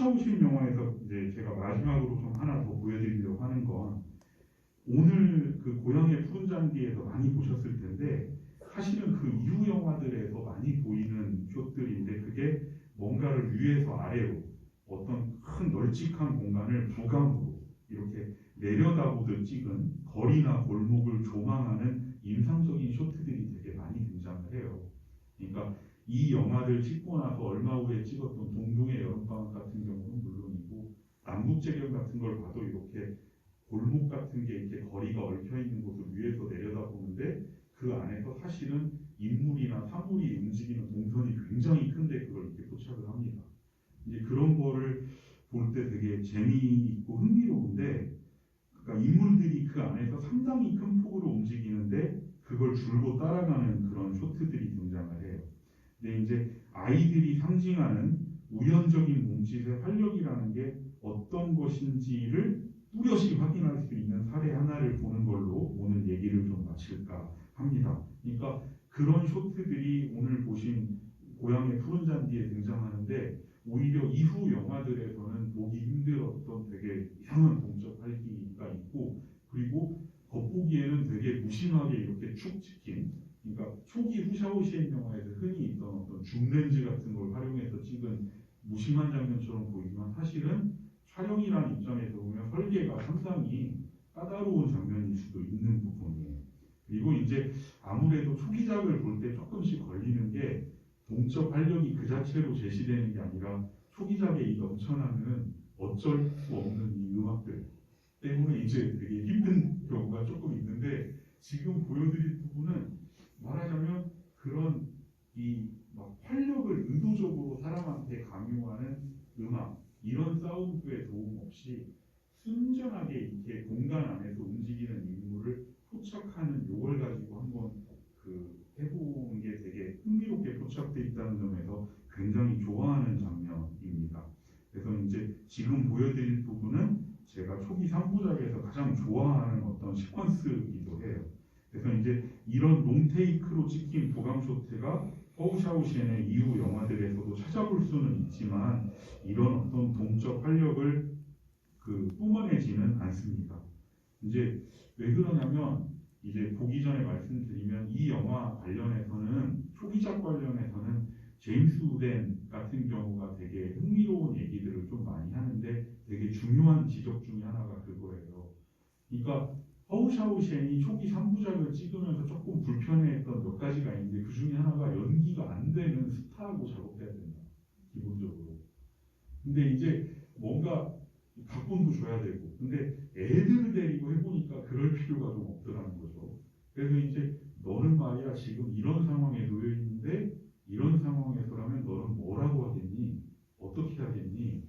허우샤오신 영화에서 이제 제가 마지막으로 좀 하나 더 보여드리려고 하는 건 오늘 그 고향의 푸른 잔디에서 많이 보셨을 텐데 사실은 그 이후 영화들에서 많이 보이는 숏들인데 그게 뭔가를 위에서 아래로 어떤 큰 널찍한 공간을 부감으로 이렇게 내려다보듯 찍은 거리나 골목을 조망하는 인상적인 쇼트들이 되게 많이 등장을 해요. 그러니까 이 영화를 찍고 나서 얼마 후에 찍었던 동동의 여름방학 같은 경우는 물론이고 남북재경 같은 걸 봐도 이렇게 골목 같은 게 이렇게 거리가 얽혀 있는 곳을 위에서 내려다보는데 그 안에서 사실은 인물이나 사물이 움직이는 동선이 굉장히 큰데 그걸 이렇게 포착을 합니다. 이제 그런 거를 볼 때 되게 재미있고 흥미로운데 그러니까 인물들이 그 안에서 상당히 큰 폭으로 움직이는데 그걸 줄곧 따라가는 그런 쇼트들이 등장을 해요. 근데 이제 아이들이 상징하는 우연적인 몸짓의 활력이라는 게 어떤 것인지를 뚜렷이 확인할 수 있는 사례 하나를 보는 걸로 오늘 얘기를 좀 마칠까 합니다. 그러니까 그런 쇼트들이 오늘 보신 고향의 푸른 잔디에 등장하는데 오히려 이후 영화들에서는 보기 힘들었던 되게 이상한 동적 활기가 있고 그리고 겉보기에는 되게 무심하게 이렇게 축 찍힌 그러니까 초기 후샤오시엔 영화에서 흔히 있던 어떤 줌렌즈 같은 걸 활용해서 찍은 무심한 장면처럼 보이지만 사실은 촬영이라는 입장에서 보면 설계가 상당히 까다로운 장면일 수도 있는 부분이에요. 그리고 이제 아무래도 초기작을 볼 때 조금씩 걸리는 게 동적 활력이 그 자체로 제시되는 게 아니라 초기작의 이 넘쳐나는 어쩔 수 없는 이 음악들 때문에 이제 되게 힘든 경우가 조금 있는데 지금 보여드릴 부분은 말하자면 그런 이 막 활력을 의도적으로 사람한테 강요하는 음악 이런 사운드의 도움 없이 순전하게 이렇게 공간 안에서 움직이는 인물을 포착하는 요걸 가지고 한번 해보는 게 되게 흥미롭게 포착되어 있다는 점에서 굉장히 좋아하는 장면입니다. 그래서 이제 지금 보여드릴 부분은 제가 초기 3부작에서 가장 좋아하는 어떤 시퀀스이기도 해요. 그래서 이제 이런 롱테이크로 찍힌 부감 쇼트가 허우샤오시엔의 이후 영화들에서도 찾아볼 수는 있지만 이런 어떤 동적 활력을 뿜어내지는 않습니다. 이제 왜 그러냐면 이제 보기 전에 말씀드리면 이 영화 관련해서는 초기작 관련해서는 제임스 우덴 같은 경우가 되게 흥미로운 얘기들을 좀 많이 하는데 되게 중요한 지적 중에 하나가 그거예요. 그러니까 허우샤오시엔이 초기 3부작을 찍으면서 조금 불편해했던 몇 가지가 있는데 그 중에 하나가 연기가 안 되는 스타하고 작업해야 된다. 기본적으로. 근데 이제 뭔가 각본도 줘야 되고 근데 애들을 데리고 해보니까 그럴 필요가 좀 없더라는 거죠. 그래서 이제 너는 말이야 지금 이런 상황에 놓여 있는데 이런 상황에서라면 너는 뭐라고 하겠니? 어떻게 하겠니?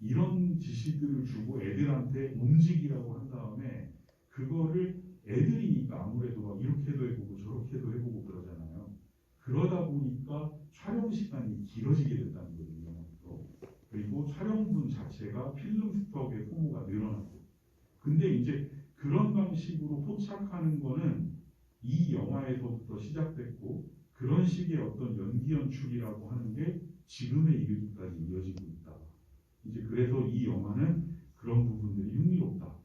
이런 지시들을 주고 애들한테 움직이라고 한 다음에 그거를 애들이니까 아무래도 막 이렇게도 해보고 저렇게도 해보고 그러잖아요. 그러다 보니까 촬영 시간이 길어지게 된다는 거예요. 그리고 촬영분 자체가 필름 스톡의 소모가 늘어나고 근데 이제 그런 방식으로 포착하는 거는 이 영화에서부터 시작됐고 그런 식의 어떤 연기 연출이라고 하는 게 지금에 이르기까지 이어지고 있다. 이제 그래서 이 영화는 그런 부분들이 흥미롭다.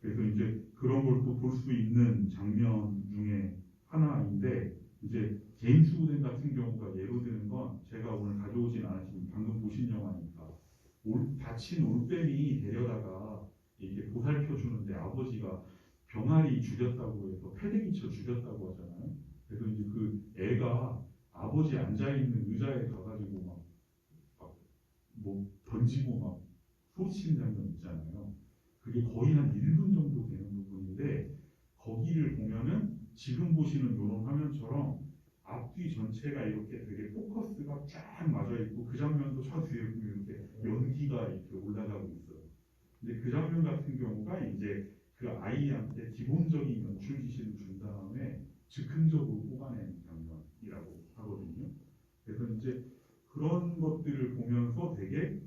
그래서 이제 그런 걸 또 볼 수 있는 장면 중에 하나인데 이제 제임스 우덴 같은 경우가 예로 드는 건 제가 오늘 가져오진 않았지만 방금 보신 영화니까 다친 올빼미 데려다가 이렇게 보살펴 주는데 아버지가 병아리 죽였다고 해서 패대기쳐 죽였다고 하잖아요. 그래서 이제 그 애가 아버지 앉아 있는 의자에 가가지고 뭐 던지고 막 소리치는 장면 있잖아요. 그게 거의 한 1분 정도 되는 부분인데 거기를 보면은 지금 보시는 이런 화면처럼 앞뒤 전체가 이렇게 되게 포커스가 쫙 맞아 있고 그 장면도 저 뒤에 보면 이렇게 연기가 이렇게 올라가고 있어요. 근데 그 장면 같은 경우가 이제 그 아이한테 기본적인 연출 지시를 준 다음에 즉흥적으로 뽑아내는 장면이라고 하거든요. 그래서 이제 그런 것들을 보면서 되게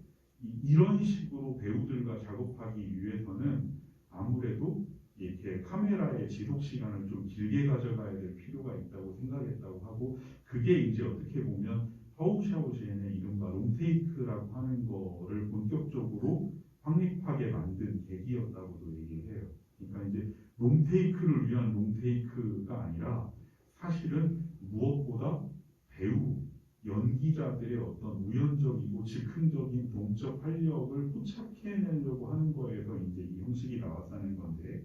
이런 식으로 배우들과 작업하기 위해서는 아무래도 이렇게 카메라의 지속 시간을 좀 길게 가져가야 될 필요가 있다고 생각했다고 하고 그게 이제 어떻게 보면 허우샤오시엔의 이른바 롱테이크라고 하는 거를 본격적으로 확립하게 만든 계기였다고도 얘기를 해요. 그러니까 이제 롱테이크를 위한 롱테이크가 아니라 사실은 무엇보다 배우, 연기자들의 어떤 우연적이고 즉흥적인 동적 활력을 포착해내려고 하는 거에서 이제 이 형식이 나왔다는 건데,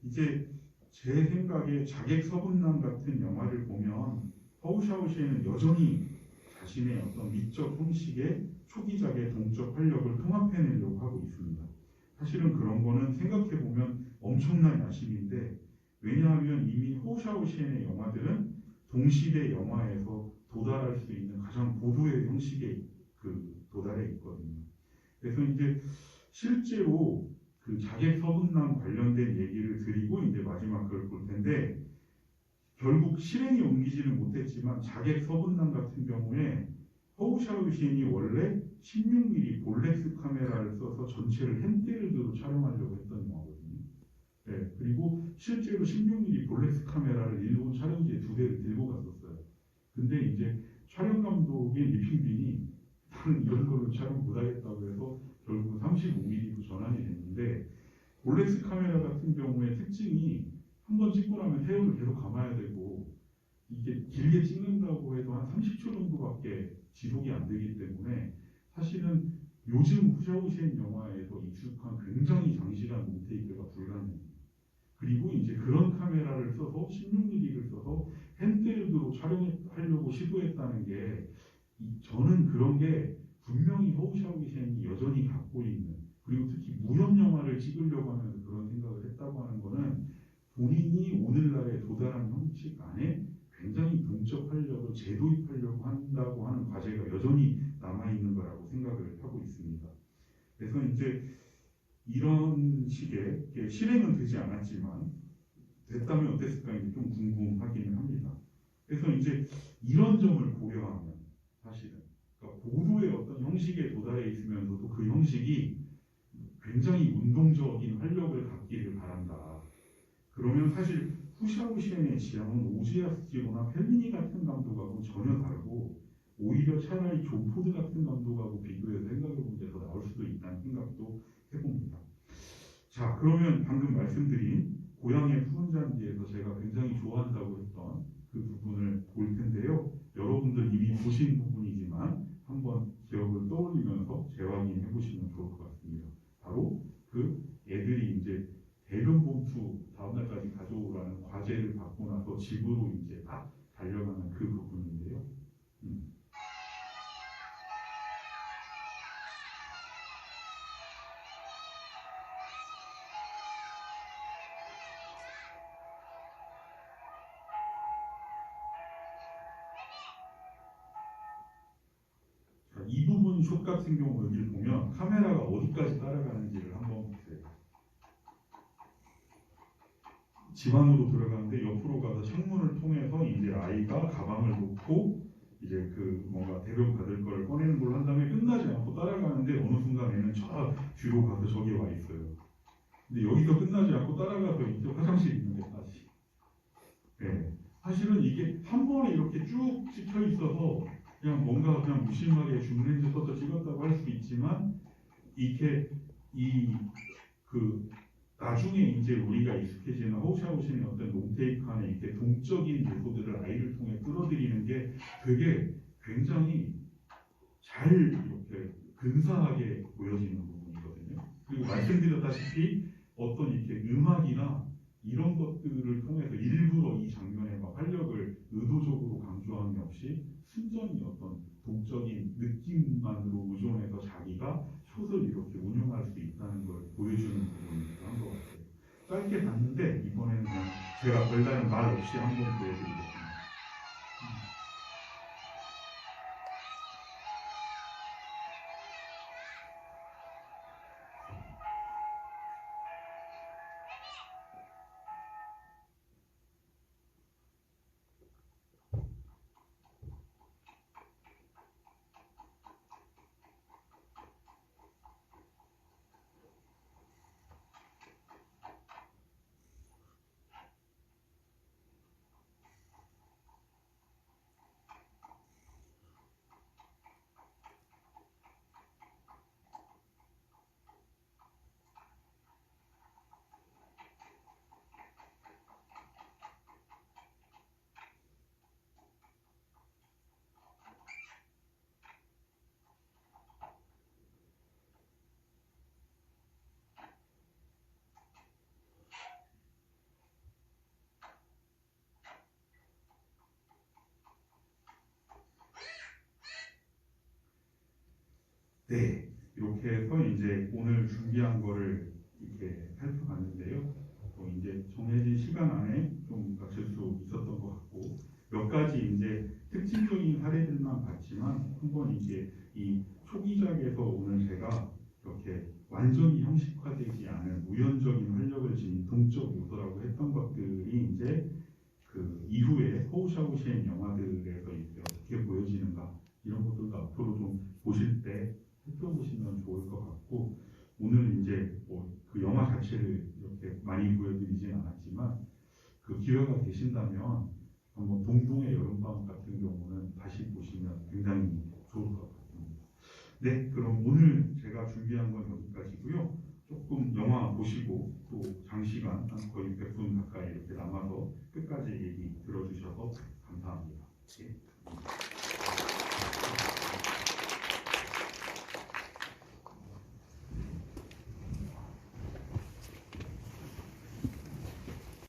이제 제 생각에 자객서분남 같은 영화를 보면 허우샤오시에는 여전히 자신의 어떤 미적 형식의 초기작의 동적 활력을 통합해내려고 하고 있습니다. 사실은 그런 거는 생각해보면 엄청난 야심인데, 왜냐하면 이미 허우샤오시엔의 영화들은 동시대 영화에서 도달할 수 있는 가장 고도의 형식에 도달해 있거든요. 그래서 이제 실제로 그 자객서분남 관련된 얘기를 드리고 이제 마지막 그걸 볼 텐데, 결국 실행에 옮기지는 못했지만 자객서분남 같은 경우에 허우샤오시엔이 원래 16mm 볼렉스 카메라를 써서 전체를 핸드헬드로 촬영하려고 했던 영화거든요. 네, 그리고 실제로 16mm 볼렉스 카메라를 일본 촬영지에 2대를 들고 갔었어요. 근데 이제 촬영 감독인 리핑빈이 나는 이런 걸로 촬영 못하겠다고 해서 결국 35mm로 전환이 됐는데, 볼렉스 카메라 같은 경우의 특징이 한번 찍고 나면 세월을 계속 감아야 되고, 이게 길게 찍는다고 해도 한 30초 정도밖에 지속이 안 되기 때문에 사실은 요즘 후샤오시엔 영화에서 익숙한 굉장히 장시간 롱테이크가 불가능해요. 그리고 이제 그런 카메라를 써서 16mm를 써서 핸드헬드로 촬영하려고 시도했다는 게, 저는 그런 게 분명히 허우샤오시엔이 여전히 갖고 있는, 그리고 특히 무협 영화를 찍으려고 하면서 그런 생각을 했다고 하는 거는 본인이 오늘날에 도달한 형식 안에 굉장히 동적 활력을 재도입하려고 한다고 하는 과제가 여전히 남아있는 거라고 생각을 하고 있습니다. 그래서 이제 이런 식의 실행은 되지 않았지만 됐다면 어땠을까 이제 좀 궁금하기는 합니다. 그래서 이제 이런 점을 고려하면 사실은 그러니까 고도의 어떤 형식에 도달해 있으면서도 그 형식이 굉장히 운동적인 활력을 갖기를 바란다. 그러면 사실 후샤오시엔의 지향은 오지아스지로나 펠리니 같은 감독하고 전혀 다르고, 오히려 차라리 존 포드 같은 감독하고 비교해서 생각해보면 더 나올 수도 있다는 생각도 해봅니다. 자, 그러면 방금 말씀드린 고향의 푸른 잔디에서 제가 굉장히 좋아한다고 했던 그 부분을 볼 텐데요. 여러분들 이미 보신 부분이지만 한번 기억을 떠올리면서 재확인해 보시면 좋을 것 같습니다. 바로 그 애들이 이제 대변 봉투 다음날까지 가져오라는 과제를 받고 나서 집으로 이제 딱 달려가는 그 부분인데요. 자, 이 부분 숏 같은 경우 여기를 보면 카메라가 어디까지 따라가는지를 한번 보세요. 집 안으로 들어가는데 옆으로 가서 창문을 통해서 이제 아이가 가방을 놓고 이제 그 뭔가 대변 받을 걸 꺼내는 걸 한 다음에 끝나지 않고 따라가는데 어느 순간에는 저 뒤로 가서 저기 와 있어요. 근데 여기서 끝나지 않고 따라가서 이제 화장실 있는 데까지. 네. 사실은 이게 한 번에 이렇게 쭉 찍혀 있어서 그냥 뭔가 그냥 무심하게 줌렌즈 써서 찍었다고 할 수 있지만, 이게 나중에 이제 우리가 익숙해지는 허우샤오시엔의 어떤 롱테이크 안에 이렇게 동적인 요소들을 아이를 통해 끌어들이는 게 되게 굉장히 잘 이렇게 근사하게 보여지는 부분이거든요. 그리고 말씀드렸다시피 어떤 이렇게 음악이나 이런 것들을 통해서 일부러 이 장면에 막 활력을 의도적으로 강조함이 없이 순전히 어떤 동적인 느낌만으로 의존해서 자기가 숏을 이렇게 운용할 수 있다는 걸 보여주는 부분이기도 한 것 같아요. 짧게 봤는데 이번에는 그냥 제가 별다른 말 없이 한번 보여드리겠습니다. 네, 이렇게 해서 이제 오늘 준비한 거를 이렇게 살펴봤는데요. 이제 정해진 시간 안에 좀 마칠 수 있었던 것 같고 몇 가지 이제 특징적인 사례들만 봤지만 한번 이제 이 초기작에서 오늘 제가 이렇게 완전히 형식화되지 않은 우연적인 활력을 지닌 동적 요소라고 했던 것들이 이제 그 이후에 호우샤오시엔 영화들에서 이제 어떻게 보여지는가 이런 것들도 앞으로 좀 보실 때 살펴보시면 좋을 것 같고 오늘 이제 뭐 그 영화 자체를 이렇게 많이 보여드리진 않았지만 그 기회가 되신다면 한번 동동의 여름밤 같은 경우는 다시 보시면 굉장히 좋을 것 같습니다. 네, 그럼 오늘 제가 준비한 건 여기까지고요. 조금 영화 보시고 또 장시간 한 거의 100분 가까이 이렇게 남아서 끝까지 얘기 들어주셔서 감사합니다. 네.